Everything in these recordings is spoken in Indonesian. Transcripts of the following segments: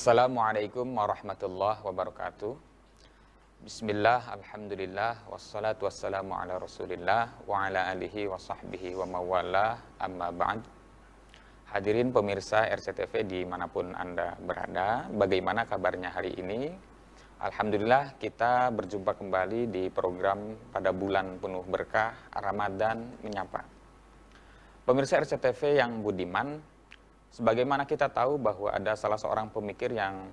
Assalamualaikum warahmatullahi wabarakatuh. Bismillah, alhamdulillah, wassalatu wassalamu ala rasulillah wa ala alihi wa sahbihi wa mawala, amma ba'd. Hadirin pemirsa RCTV dimanapun Anda berada, bagaimana kabarnya hari ini? Alhamdulillah kita berjumpa kembali di program pada bulan penuh berkah Ramadan Menyapa. Pemirsa RCTV yang budiman, sebagaimana kita tahu bahwa ada salah seorang pemikir yang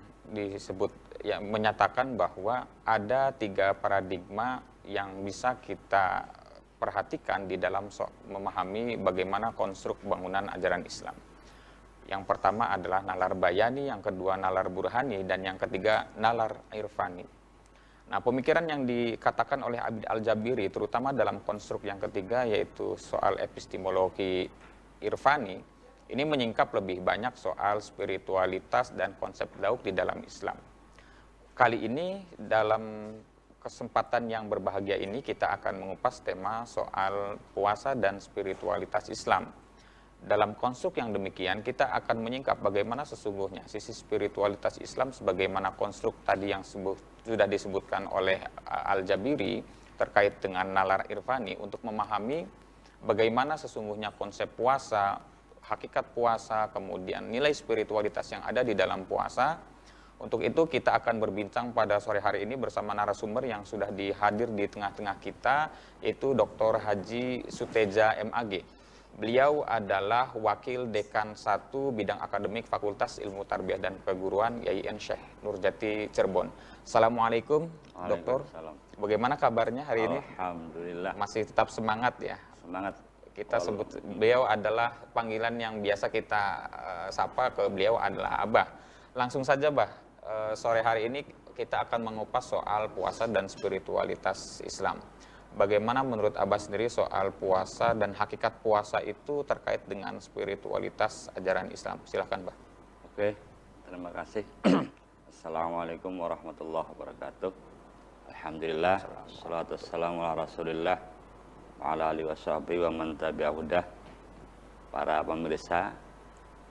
menyatakan bahwa ada 3 paradigma yang bisa kita perhatikan di dalam memahami bagaimana konstruk bangunan ajaran Islam. Yang pertama adalah nalar bayani, yang kedua nalar burhani, dan yang ketiga nalar irfani. Nah, pemikiran yang dikatakan oleh Abid Al-Jabiri terutama dalam konstruk yang ketiga, yaitu soal epistemologi irfani, ini menyingkap lebih banyak soal spiritualitas dan konsep dauk di dalam Islam. Kali ini dalam kesempatan yang berbahagia ini kita akan mengupas tema soal puasa dan spiritualitas Islam. Dalam konstruk yang demikian kita akan menyingkap bagaimana sesungguhnya sisi spiritualitas Islam sebagaimana konstruk tadi yang sudah disebutkan oleh Al-Jabiri terkait dengan nalar irfani, untuk memahami bagaimana sesungguhnya konsep puasa, hakikat puasa, kemudian nilai spiritualitas yang ada di dalam puasa. Untuk itu kita akan berbincang pada sore hari ini bersama narasumber yang sudah dihadir di tengah-tengah kita, yaitu Dr. Haji Suteja MAG. Beliau adalah Wakil Dekan 1 Bidang Akademik Fakultas Ilmu Tarbiyah dan Keguruan YIN Syekh Nurjati Cirebon. Assalamualaikum, Dokter. Bagaimana kabarnya hari ini? Alhamdulillah. Masih tetap semangat ya? Semangat. Kita sebut beliau adalah panggilan yang biasa kita sapa ke beliau adalah Abah. Langsung saja, Bah. Sore hari ini kita akan mengupas soal puasa dan spiritualitas Islam. Bagaimana menurut Abah sendiri soal puasa dan hakikat puasa itu terkait dengan spiritualitas ajaran Islam? Silahkan, Bah. Oke, terima kasih. Assalamualaikum warahmatullahi wabarakatuh. Alhamdulillah, salatu wassalamu ala rasulillah wa ala alihi washabihi wa man tabi'ahudah. Para pemirsa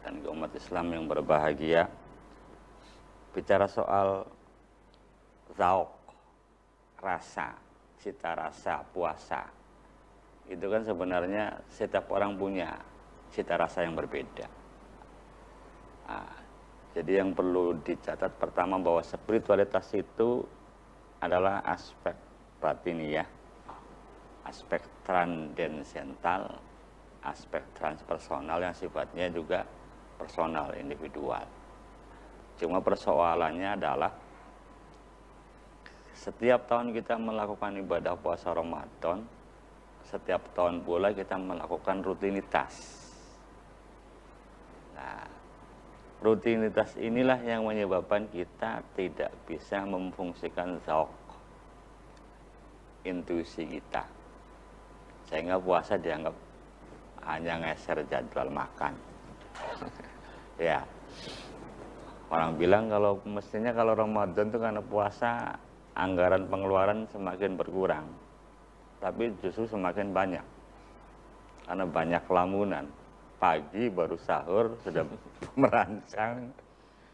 dan umat Islam yang berbahagia, bicara soal zauk, rasa, cita rasa puasa, itu kan sebenarnya setiap orang punya cita rasa yang berbeda. Nah, jadi yang perlu dicatat pertama bahwa spiritualitas itu adalah aspek batiniyah, aspek transendental, aspek transpersonal yang sifatnya juga personal, individual. Cuma persoalannya adalah setiap tahun kita melakukan ibadah puasa Ramadan, setiap tahun pula kita melakukan rutinitas. Nah, rutinitas inilah yang menyebabkan kita tidak bisa memfungsikan zauk, intuisi kita. Sehingga puasa dianggap hanya ngeser jadwal makan. Ya, orang bilang kalau mestinya kalau Ramadan itu karena puasa anggaran pengeluaran semakin berkurang, tapi justru semakin banyak karena banyak lamunan. Pagi baru sahur sudah merancang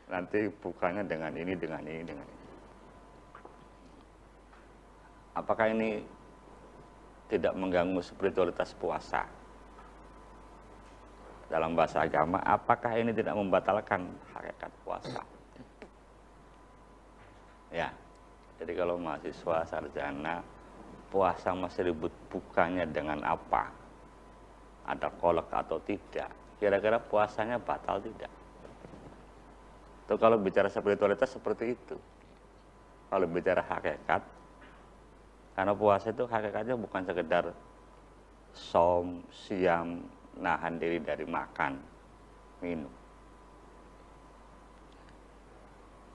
nanti bukanya dengan ini, dengan ini, dengan ini. Apakah ini tidak mengganggu spiritualitas puasa? Dalam bahasa agama, apakah ini tidak membatalkan hakikat puasa? Ya, jadi kalau mahasiswa sarjana, puasa masih ribut bukanya dengan apa? Ada kolak atau tidak? Kira-kira puasanya batal tidak? Itu kalau bicara spiritualitas seperti itu. Kalau bicara hakikat, karena puasa itu hakikatnya bukan sekedar som, siam, nahan diri dari makan, minum.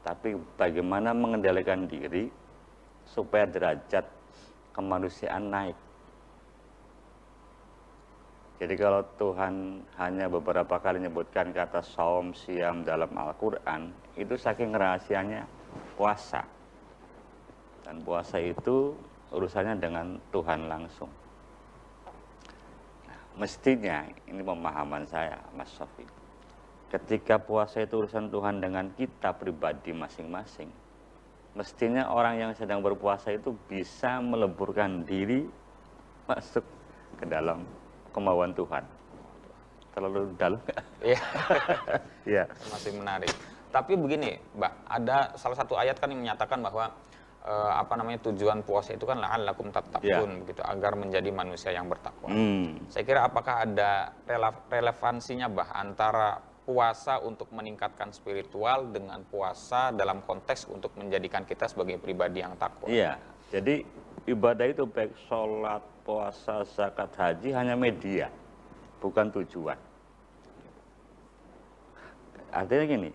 Tapi bagaimana mengendalikan diri supaya derajat kemanusiaan naik. Jadi kalau Tuhan hanya beberapa kali menyebutkan kata saum, siam dalam Al-Quran, itu saking rahasianya puasa. Dan puasa itu urusannya dengan Tuhan langsung. Nah, mestinya, ini pemahaman saya, Mas Sofi, ketika puasa itu urusan Tuhan dengan kita pribadi masing-masing, mestinya orang yang sedang berpuasa itu bisa meleburkan diri masuk ke dalam kemauan Tuhan. Terlalu dalam nggak? Iya. Iya. Masih menarik. Tapi begini, Mbak, ada salah satu ayat kan yang menyatakan bahwa tujuan puasa itu kan la'allakum tattaqun, begitu, agar menjadi manusia yang bertakwa. Saya kira apakah ada relevansinya, Mbak, antara puasa untuk meningkatkan spiritual dengan puasa dalam konteks untuk menjadikan kita sebagai pribadi yang takwa? Iya. Jadi ibadah itu baik sholat, puasa, zakat, haji hanya media, bukan tujuan. Artinya gini,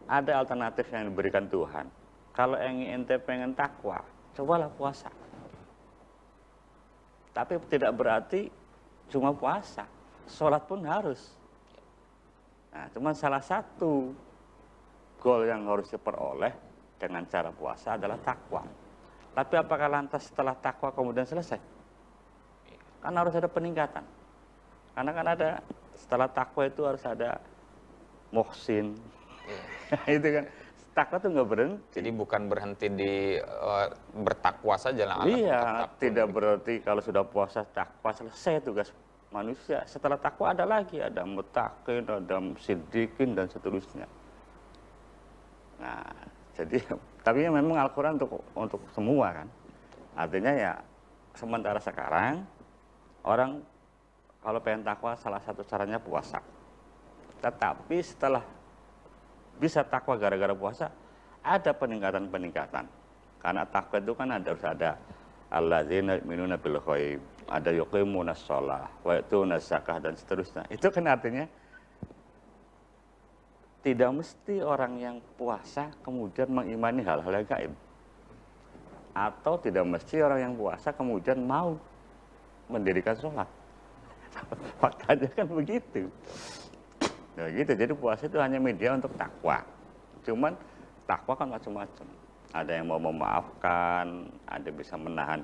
ada alternatif yang diberikan Tuhan. Kalau ente pengen takwa, cobalah puasa. Tapi tidak berarti cuma puasa, sholat pun harus. Nah, cuma salah satu goal yang harus diperoleh dengan cara puasa adalah takwa. Tapi apakah lantas setelah takwa kemudian selesai? Kan harus ada peningkatan. Karena kan ada, setelah takwa itu harus ada muhsin. Itu kan, takwa itu nggak berhenti. Jadi bukan berhenti di bertakwa saja lah. Iya, tidak berarti kalau sudah puasa takwa selesai tugas manusia. Setelah takwa ada lagi, ada mutakin, ada siddiqin dan seterusnya. Nah, jadi tapi memang Al-Quran untuk semua kan. Artinya ya sementara sekarang orang kalau pengen takwa salah satu caranya puasa. Tetapi setelah bisa takwa gara-gara puasa, ada peningkatan-peningkatan. Karena takwa itu kan harus ada alladzina yu'minuna bil ghaib, ada yuqimunas shalah, wa yu'tunaz zakah dan seterusnya. Itu kan artinya tidak mesti orang yang puasa kemudian mengimani hal-hal yang gaib. Atau tidak mesti orang yang puasa kemudian mau mendirikan sholat. Faktanya kan begitu. Nah, gitu. Jadi puasa itu hanya media untuk takwa. Cuman takwa kan macam-macam. Ada yang mau memaafkan, ada bisa menahan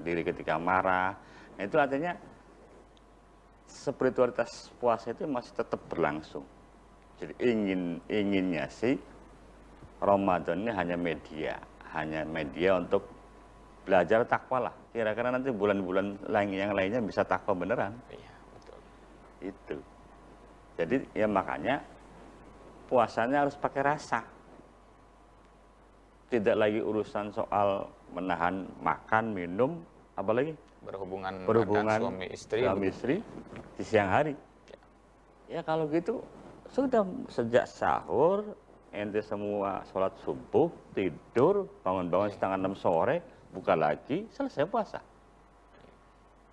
diri ketika marah. Nah, itu artinya spiritualitas puasa itu masih tetap berlangsung. Jadi inginnya sih Ramadan ini hanya media untuk belajar takwa lah. Kira-kira nanti bulan-bulan yang lainnya bisa takwa beneran. Iya, betul. Itu. Jadi ya makanya puasanya harus pakai rasa. Tidak lagi urusan soal menahan makan, minum, apalagi Berhubungan suami istri di siang hari. Ya kalau gitu sudah sejak sahur ente semua sholat subuh, tidur, bangun-bangun setengah 6 sore, buka lagi, selesai puasa.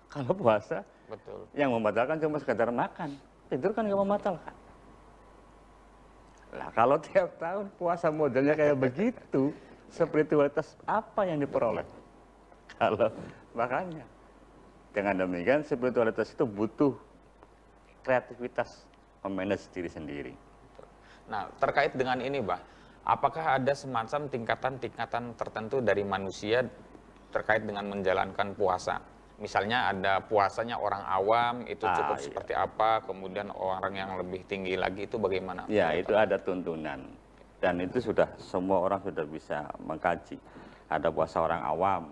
Kalau puasa, betul, yang membatalkan cuma sekedar makan, tidur kan nggak membatalkan. Lah kalau tiap tahun puasa modelnya kayak begitu, spiritualitas apa yang diperoleh? Kalau makanya, dengan demikian spiritualitas itu butuh kreativitas memanage diri sendiri. Nah, terkait dengan ini, Mbak, apakah ada semacam tingkatan-tingkatan tertentu dari manusia terkait dengan menjalankan puasa? Misalnya ada puasanya orang awam, itu cukup Iya. seperti apa, kemudian orang yang lebih tinggi lagi itu bagaimana? Ya, itu ada tuntunan. Dan itu sudah, semua orang sudah bisa mengkaji. Ada puasa orang awam,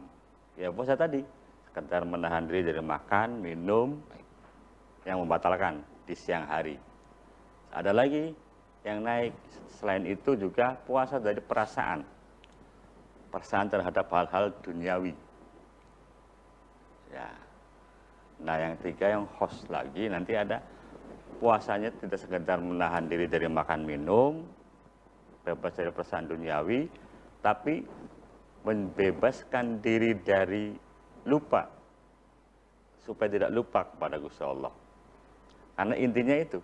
ya puasa tadi, sekedar menahan diri dari makan, minum, yang membatalkan di siang hari. Ada lagi yang naik, selain itu juga puasa dari perasaan terhadap hal-hal duniawi. Ya. Nah yang tiga yang host lagi, nanti ada puasanya tidak sekedar menahan diri dari makan minum, bebas dari perasaan duniawi, tapi membebaskan diri dari lupa, supaya tidak lupa kepada Gusti Allah. Karena intinya itu.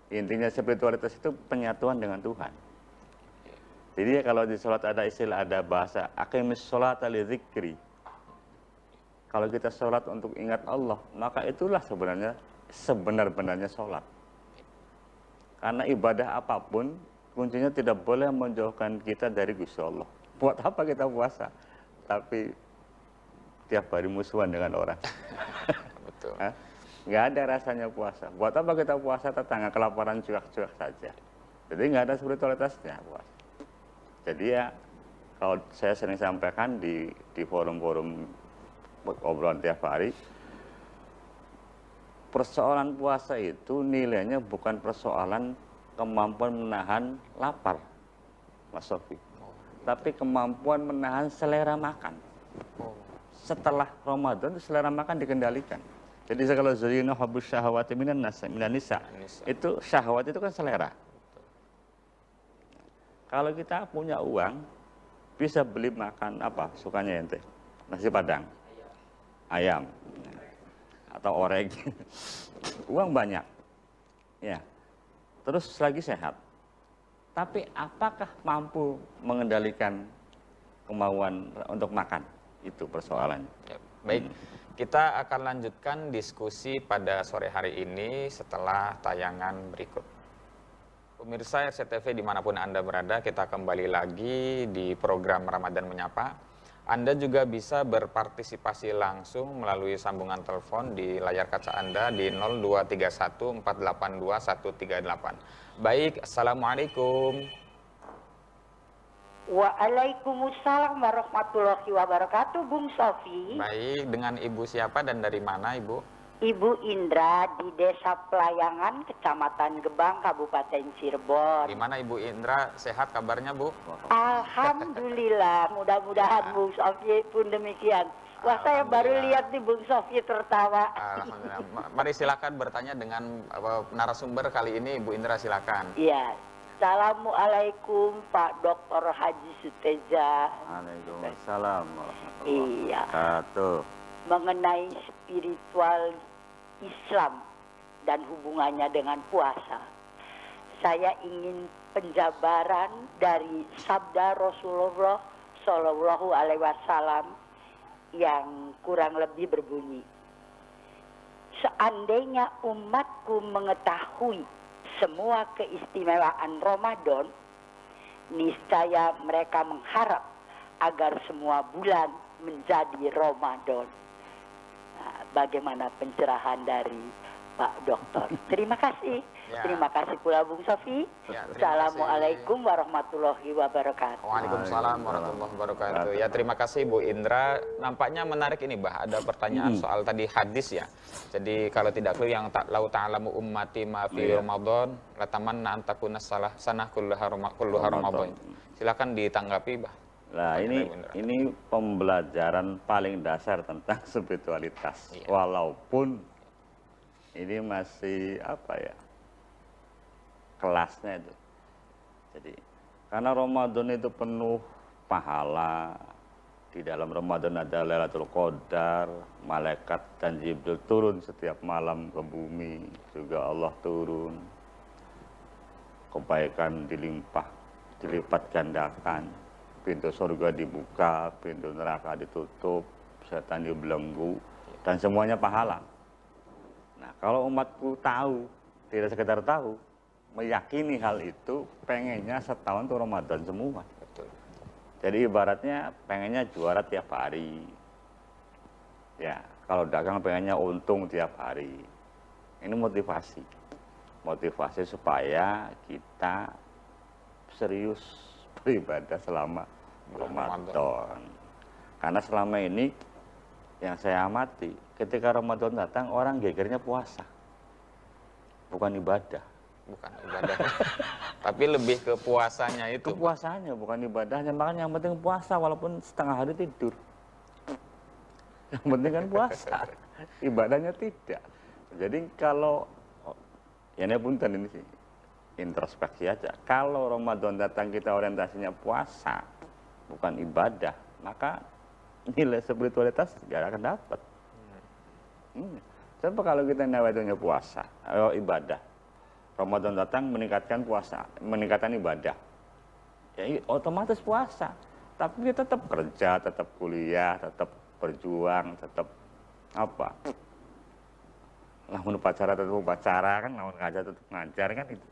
Intinya spiritualitas itu penyatuan dengan Tuhan. Jadi ya kalau di sholat ada istilah, ada bahasa aqimis sholata li dzikri. Kalau kita sholat untuk ingat Allah, maka itulah sebenarnya sebenar-benarnya sholat. Karena ibadah apapun, kuncinya tidak boleh menjauhkan kita dari Gusti Allah. Buat apa kita puasa? Tapi tiap hari musuhan dengan orang. Betul. nggak ada rasanya puasa. Buat apa kita puasa, tetangga kelaparan cuek-cuek saja. Jadi nggak ada spiritualitasnya puasa. Jadi ya, kalau saya sering sampaikan di forum-forum obrolan tiap hari, persoalan puasa itu nilainya bukan persoalan kemampuan menahan lapar, Mas Sofi, tapi kemampuan menahan selera makan. Setelah Ramadan itu selera makan dikendalikan. Jadi kalau zuyina hubbus syahawati minan nisa, itu syahwat itu kan selera. Kalau kita punya uang, bisa beli makan apa sukanya ente? Nasi Padang, ayam, atau orek. Uang banyak, ya. Terus lagi sehat. Tapi apakah mampu mengendalikan kemauan untuk makan? Itu persoalannya. Ya, baik, kita akan lanjutkan diskusi pada sore hari ini setelah tayangan berikut. Pemirsa RCTV dimanapun Anda berada, kita kembali lagi di program Ramadan Menyapa. Anda juga bisa berpartisipasi langsung melalui sambungan telepon di layar kaca Anda di 0231 482 138. Baik, Assalamualaikum. Waalaikumsalam warahmatullahi wabarakatuh, Bung Sofi. Baik, dengan Ibu siapa dan dari mana, Ibu? Ibu Indra di Desa Pelayangan, Kecamatan Gebang, Kabupaten Cirebon. Gimana Ibu Indra, sehat kabarnya, Bu? Alhamdulillah, mudah-mudahan Bung Sofi pun demikian. Wah, saya baru lihat nih Bung Sofi tertawa. Alhamdulillah. Mari silakan bertanya dengan narasumber kali ini, Ibu Indra, silakan. Iya. Assalamualaikum Pak Dr. Haji Suteza. Waalaikumsalam warahmatullahi Iya. wabarakatuh. Mengenai spiritual Islam dan hubungannya dengan puasa, saya ingin penjabaran dari sabda Rasulullah Shallallahu Alaihi Wasallam yang kurang lebih berbunyi, seandainya umatku mengetahui semua keistimewaan Ramadan, niscaya mereka mengharap agar semua bulan menjadi Ramadan. Nah, bagaimana pencerahan dari Pak Dokter? Terima kasih. Ya. Terima kasih pula Bung Sofi. Ya, Assalamualaikum warahmatullahi wabarakatuh. Waalaikumsalam warahmatullahi wabarakatuh. Ya, terima kasih Bu Indra. Nampaknya menarik ini, Bah. Ada pertanyaan soal tadi hadis ya. Jadi kalau tidak keliru yang lau ta'lamu ummati ma fi Ramadan, latamanna antakuna salah sanah kulluha Ramadan. Silakan ditanggapi, Bah. Nah, ini pembelajaran paling dasar tentang spiritualitas. Iya. Walaupun ini masih apa ya, kelasnya itu. Jadi karena Ramadan itu penuh pahala. Di dalam Ramadan ada Lailatul Qadar, malaikat dan Jibril turun setiap malam ke bumi, juga Allah turun. Kebaikan dilipat gandakan. Pintu surga dibuka, pintu neraka ditutup, setan dibelenggu, dan semuanya pahala. Nah, kalau umatku tahu, tidak sekedar tahu, meyakini hal itu, pengennya setahun itu Ramadan semua. Betul. Jadi ibaratnya pengennya juara tiap hari. Ya, kalau dagang pengennya untung tiap hari. Ini motivasi. Motivasi supaya kita serius beribadah selama Ramadan. Karena selama ini yang saya amati, ketika Ramadan datang orang gegernya puasa. Bukan ibadah. Bukan ibadah. Tapi lebih ke puasanya itu. Kepuasanya bukan ibadahnya, makanya yang penting puasa walaupun setengah hari tidur. Yang penting kan puasa. Ibadahnya tidak. Jadi kalau ya ini punten ini sih, introspeksi aja. Kalau Ramadan datang kita orientasinya puasa, bukan ibadah, maka nilai spiritualitas gak akan dapat. Coba kalau kita nawainya puasa, ibadah. Ramadan datang meningkatkan puasa, meningkatkan ibadah. Ya otomatis puasa. Tapi kita tetap kerja, tetap kuliah, tetap berjuang, tetap apa? Lamun upacara tetap upacara kan, lamun ngajar tetap ngajar kan itu.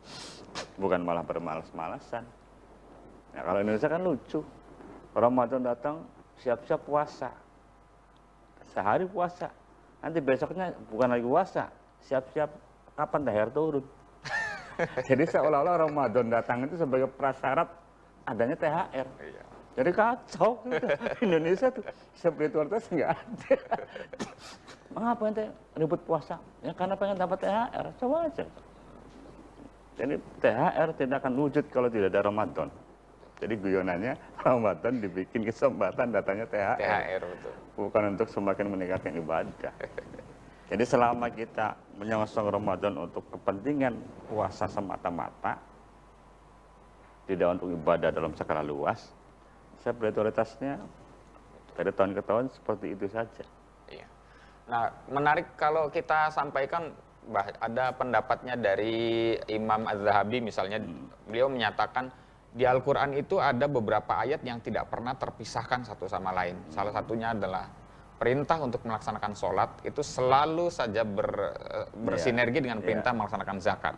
Bukan malah bermalas-malasan. Nah, kalau Indonesia kan lucu. Ramadan datang siap-siap puasa. Sehari puasa. Nanti besoknya bukan lagi puasa, siap-siap kapan THR turun. Jadi seolah-olah Ramadan datang itu sebagai prasyarat adanya THR. Iya. Jadi kacau. Indonesia tuh spiritualitas nggak ada. Mengapa ente ribut puasa? Ya karena pengen dapat THR. Coba aja. Jadi THR tidak akan wujud kalau tidak ada Ramadan. Jadi guyonannya Ramadan dibikin kesempatan datanya THR. THR betul. Bukan untuk semakin meningkatkan ibadah. Jadi selama kita menyongsong Ramadan untuk kepentingan puasa semata-mata, tidak untuk ibadah dalam skala luas, spiritualitasnya dari tahun ke tahun seperti itu saja. Iya. Nah, menarik kalau kita sampaikan ada pendapatnya dari Imam Az-Zahabi misalnya, beliau menyatakan di Al-Quran itu ada beberapa ayat yang tidak pernah terpisahkan satu sama lain. Salah satunya adalah perintah untuk melaksanakan sholat itu selalu saja bersinergi dengan perintah melaksanakan zakat.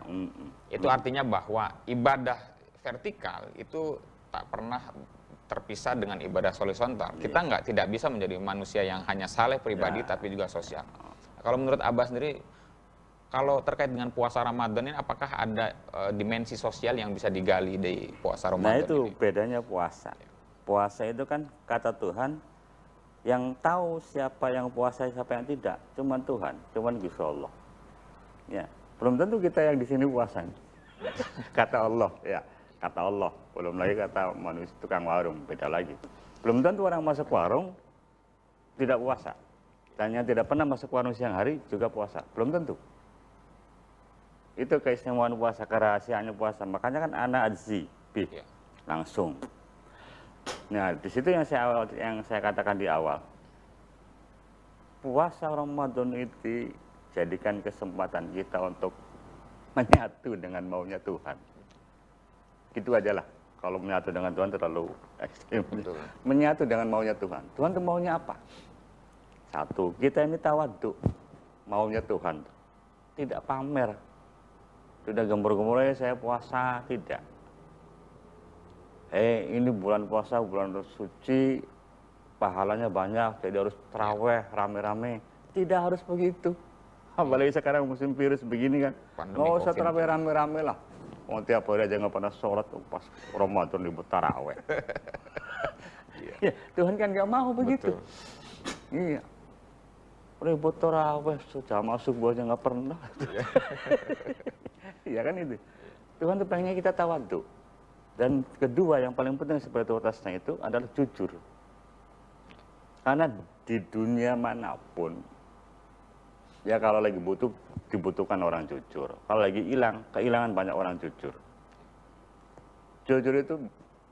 Itu artinya bahwa ibadah vertikal itu tak pernah terpisah dengan ibadah horizontal. Kita tidak bisa menjadi manusia yang hanya saleh pribadi tapi juga sosial. Kalau menurut Abah sendiri, kalau terkait dengan puasa Ramadan ini, apakah ada dimensi sosial yang bisa digali dari puasa Ramadan? Nah itu ini? bedanya puasa. Puasa itu kan kata Tuhan, yang tahu siapa yang puasa siapa yang tidak, cuman Tuhan, cuman Gusti Allah. Ya, belum tentu kita yang di sini puasa. Kata Allah, ya, kata Allah. Belum lagi kata manusia tukang warung, beda lagi. Belum tentu orang masuk warung tidak puasa. Dan yang tidak pernah masuk warung siang hari juga puasa, belum tentu. Itu keistimewaan puasa, kerahasiaannya puasa. Makanya kan ana ajzi langsung. Nah, di situ yang saya katakan di awal. Puasa Ramadan itu jadikan kesempatan kita untuk menyatu dengan maunya Tuhan. Itu aja lah. Kalau menyatu dengan Tuhan terlalu ekstrim. Betul. Menyatu dengan maunya Tuhan. Tuhan itu maunya apa? Satu, kita ini tawadhu. Maunya Tuhan. Tidak pamer. Sudah gembor-gembor saya puasa, tidak. Ini bulan puasa, bulan suci, pahalanya banyak, jadi harus taraweh rame-rame. Tidak harus begitu. Apalagi sekarang musim virus begini kan. Nggak usah taraweh rame-rame lah. Oh, tiap hari aja nggak pernah sholat, pas Ramadan ribut taraweh. Ya, Tuhan kan nggak mau begitu. Betul. Iya. Ribut taraweh, jamaah subuh aja nggak pernah. Iya kan itu. Tuhan tuh pengennya kita tawadhu. Dan kedua yang paling penting spiritualitasnya itu adalah jujur. Karena di dunia manapun, ya kalau lagi butuh, dibutuhkan orang jujur. Kalau lagi hilang, kehilangan banyak orang jujur. Jujur itu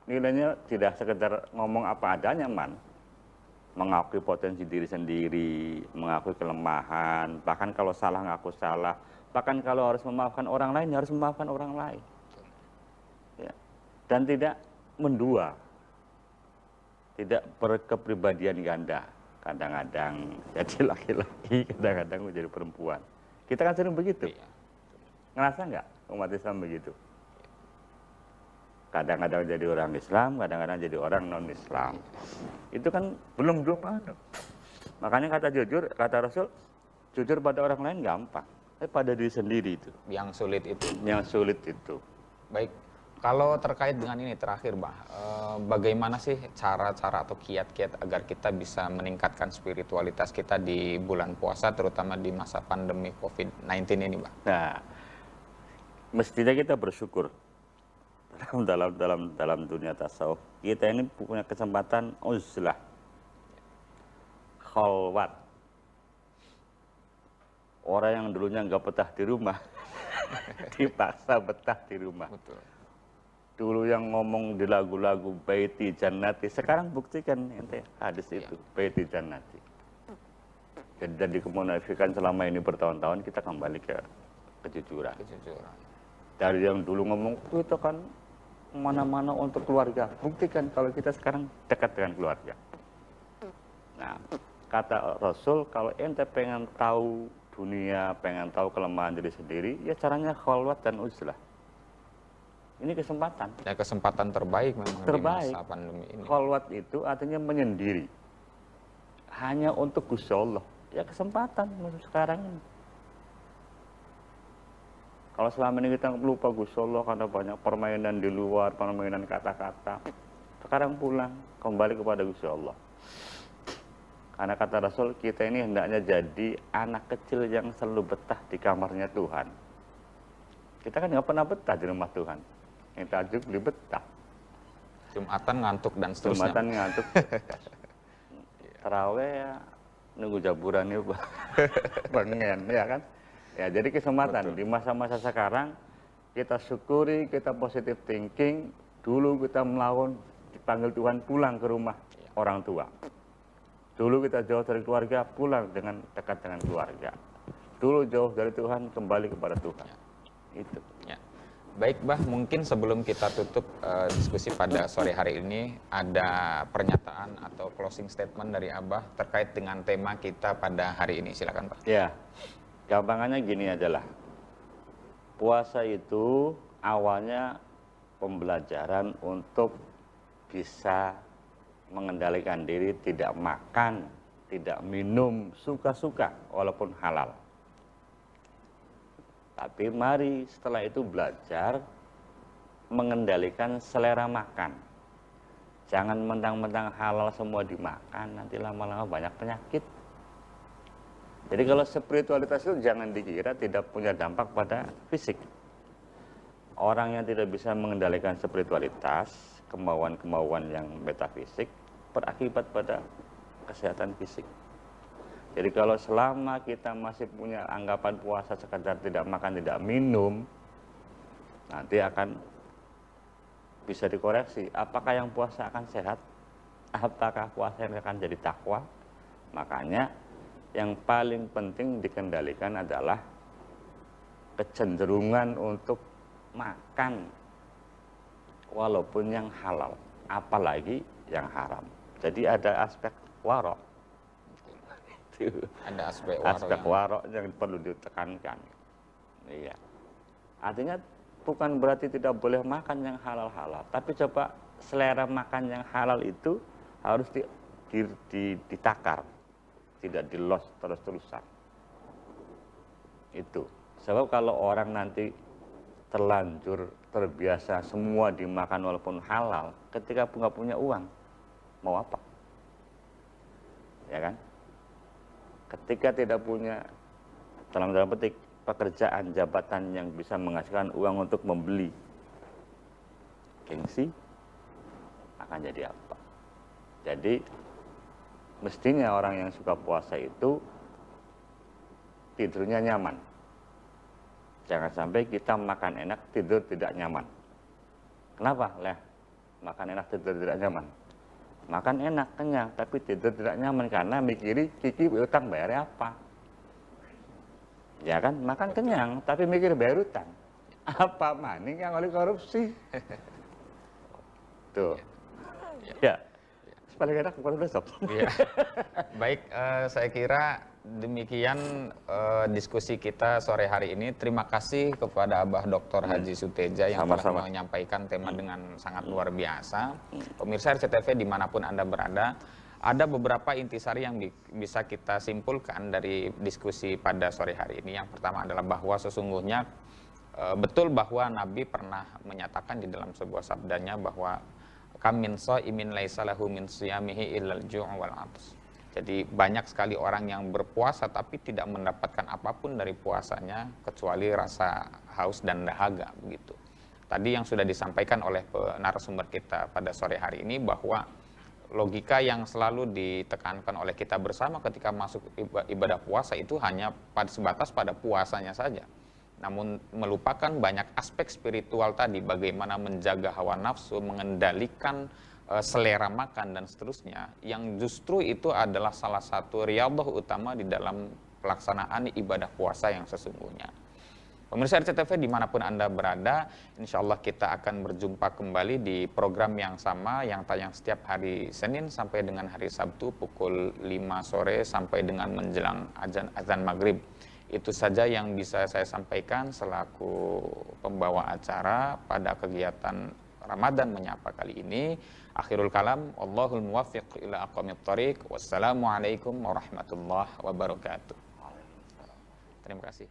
nilainya tidak sekedar ngomong apa adanya, mengakui potensi diri sendiri, mengakui kelemahan, bahkan kalau salah ngaku salah, bahkan kalau harus memaafkan orang lain, harus memaafkan orang lain. Ya. Dan tidak mendua, tidak berkepribadian ganda, kadang-kadang jadi laki-laki, kadang-kadang menjadi perempuan. Kita kan sering begitu. Ngerasa nggak umat Islam begitu? Kadang-kadang jadi orang Islam, kadang-kadang jadi orang non-Islam. Itu kan belum ada. Makanya kata jujur, kata Rasul, jujur pada orang lain gampang. Tapi pada diri sendiri itu. Yang sulit itu. Yang sulit itu. Baik, kalau terkait dengan ini terakhir, bagaimana sih cara-cara atau kiat-kiat agar kita bisa meningkatkan spiritualitas kita di bulan puasa, terutama di masa pandemi COVID-19 ini, Mbak? Nah, mestinya kita bersyukur. Dalam dunia tasawuf kita ini punya kesempatan uzlah, khalwat. Orang yang dulunya nggak betah di rumah dipaksa betah di rumah. Betul. Dulu yang ngomong di lagu-lagu baiti jannati, sekarang buktikan ente hadis itu baiti jannati. Jadi dikemunafikan selama ini bertahun-tahun, kita kembali ke kejujuran. Dari yang dulu ngomong itu kan mana-mana untuk keluarga, buktikan kalau kita sekarang dekat dengan keluarga. Nah, kata Rasul, kalau ente pengen tahu dunia, pengen tahu kelemahan diri sendiri, ya caranya khalwat dan uzlah. Ini kesempatan. Ya, kesempatan terbaik memang di masa pandemi ini. Khalwat itu artinya menyendiri, hanya untuk Gusti Allah. Ya kesempatan sekarang ini. Kalau selama ini kita lupa Gusti Allah karena banyak permainan di luar, permainan kata-kata. Sekarang pulang, kembali kepada Gusti Allah. Karena kata Rasul, kita ini hendaknya jadi anak kecil yang selalu betah di kamarnya Tuhan. Kita kan nggak pernah betah di rumah Tuhan. Yang tajuk beli betah. Jumatan ngantuk dan seterusnya. Jumatan ngantuk. Terawih ya, nunggu jaburannya pengen, ya kan? Ya, jadi kesempatan di masa-masa sekarang kita syukuri, kita positive thinking. Dulu kita melawan, dipanggil Tuhan pulang ke rumah orang tua. Dulu kita jauh dari keluarga, pulang dengan dekat dengan keluarga. Dulu jauh dari Tuhan, kembali kepada Tuhan. Itu. Ya. Baik, Bah, mungkin sebelum kita tutup diskusi pada sore hari ini, ada pernyataan atau closing statement dari Abah terkait dengan tema kita pada hari ini. Silakan, Bah. Ya, gampangannya gini adalah, puasa itu awalnya pembelajaran untuk bisa mengendalikan diri, tidak makan, tidak minum, suka-suka, walaupun halal. Tapi mari setelah itu belajar mengendalikan selera makan. Jangan mentang-mentang halal semua dimakan, nanti lama-lama banyak penyakit. Jadi kalau spiritualitas itu jangan dikira tidak punya dampak pada fisik. Orang yang tidak bisa mengendalikan spiritualitas, kemauan-kemauan yang metafisik, berakibat pada kesehatan fisik. Jadi kalau selama kita masih punya anggapan puasa sekadar tidak makan, tidak minum, nanti akan bisa dikoreksi. Apakah yang puasa akan sehat? Apakah puasa yang akan jadi takwa? Makanya yang paling penting dikendalikan adalah kecenderungan untuk makan walaupun yang halal, apalagi yang haram. Jadi ada aspek warok. Ada aspek warok yang perlu ditekankan. Iya. Artinya bukan berarti tidak boleh makan yang halal-halal, tapi coba selera makan yang halal itu harus ditakar, tidak dilos terus-terusan. Itu. Sebab kalau orang nanti terlanjur terbiasa semua dimakan walaupun halal, ketika nggak punya uang, mau apa? Ya kan? Ketika tidak punya, dalam petik, pekerjaan, jabatan yang bisa menghasilkan uang untuk membeli gengsi, akan jadi apa? Jadi, mestinya orang yang suka puasa itu tidurnya nyaman. Jangan sampai kita makan enak, tidur tidak nyaman. Kenapa? Makan enak, tidur tidak nyaman. Makan enak, kenyang, tapi tidur tidak nyaman karena mikiri kiki utang bayarnya apa. Ya kan, makan kenyang, tapi mikir bayar utang. Apa maning yang oleh korupsi? Tuh. Ya. Paling enak bukan besok. Ya. Baik, saya kira demikian diskusi kita sore hari ini. Terima kasih kepada Abah Dr. Haji Suteja yang telah menyampaikan tema dengan sangat luar biasa. Pemirsa RCTV dimanapun Anda berada, ada beberapa intisari yang bisa kita simpulkan dari diskusi pada sore hari ini. Yang pertama adalah bahwa sesungguhnya betul bahwa Nabi pernah menyatakan di dalam sebuah sabdanya bahwa kam min shaimin laisa lahu min siyamihi illal ju' wal 'aths. Jadi banyak sekali orang yang berpuasa tapi tidak mendapatkan apapun dari puasanya kecuali rasa haus dan dahaga begitu. Tadi yang sudah disampaikan oleh narasumber kita pada sore hari ini bahwa logika yang selalu ditekankan oleh kita bersama ketika masuk ibadah puasa itu hanya sebatas pada puasanya saja. Namun melupakan banyak aspek spiritual tadi, bagaimana menjaga hawa nafsu, mengendalikan selera makan dan seterusnya, yang justru itu adalah salah satu riyadhah utama di dalam pelaksanaan ibadah puasa yang sesungguhnya. Pemirsa RCTV dimanapun Anda berada, insya Allah kita akan berjumpa kembali di program yang sama yang tayang setiap hari Senin sampai dengan hari Sabtu pukul 5 sore sampai dengan menjelang azan maghrib. Itu saja yang bisa saya sampaikan selaku pembawa acara pada kegiatan Ramadan Menyapa kali ini. Akhirul kalam, wallahul muwaffiq ila aqwamit thoriq. Wassalamualaikum warahmatullahi wabarakatuh. Terima kasih.